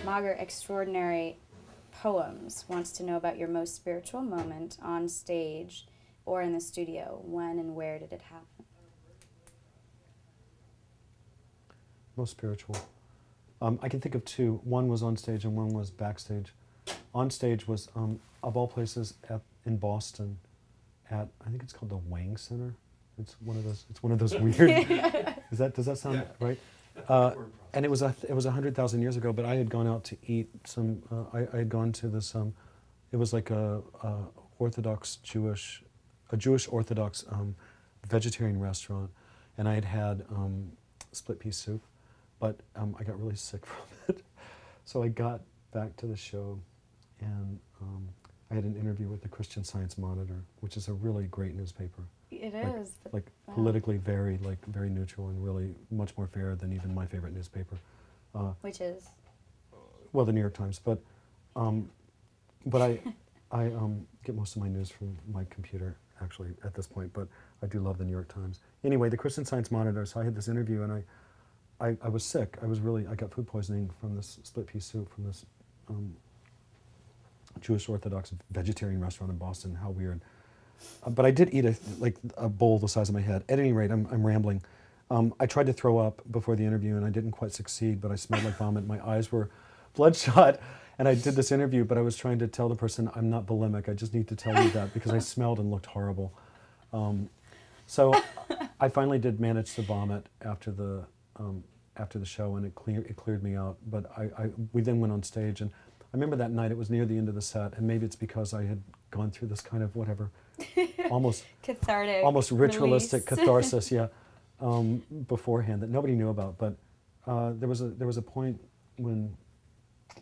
Moger Extraordinary Poems wants to know about your most spiritual moment on stage or in the studio. When and where did it happen? Most spiritual. I can think of two. One was on stage and one was backstage. On stage was, of all places, in Boston, at, I think it's called the Wang Center. It's one of those weird. Does that sound right? And it was 100,000 years ago. But I had gone out to eat some. I had gone to this. It was like a Jewish Orthodox vegetarian restaurant, and I had had split pea soup, but I got really sick from it. So I got back to the show, and I had an interview with the Christian Science Monitor, which is a really great newspaper. It is. Like politically very neutral and really much more fair than even my favorite newspaper. Which is? Well, the New York Times, but I get most of my news from my computer actually at this point, but I do love the New York Times. Anyway, the Christian Science Monitor, so I had this interview and I was sick. I got food poisoning from this split pea soup from this Jewish Orthodox vegetarian restaurant in Boston. How weird. But I did eat a bowl the size of my head. At any rate, I'm rambling. I tried to throw up before the interview and I didn't quite succeed, but I smelled like vomit. My eyes were bloodshot. And I did this interview, but I was trying to tell the person, I'm not bulimic, I just need to tell you that because I smelled and looked horrible. So I finally did manage to vomit after the show, and it cleared me out. But we then went on stage, and I remember that night, it was near the end of the set, and maybe it's because I had gone through this kind of whatever, almost cathartic, almost ritualistic release. catharsis, yeah, beforehand that nobody knew about. But there was a point when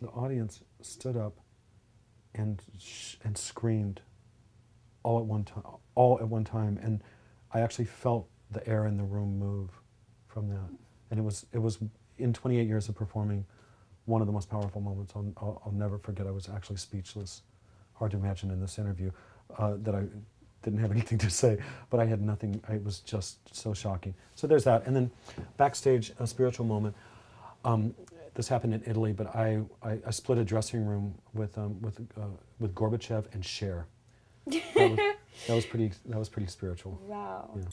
the audience stood up and screamed all at one time, and I actually felt the air in the room move from that. And it was in 28 years of performing, one of the most powerful moments. I'll never forget. I was actually speechless. Hard to imagine in this interview that I didn't have anything to say, but I had nothing. It was just so shocking. So there's that. And then backstage, a spiritual moment. This happened in Italy, but I split a dressing room with Gorbachev and Cher. That was pretty spiritual. Wow. Yeah.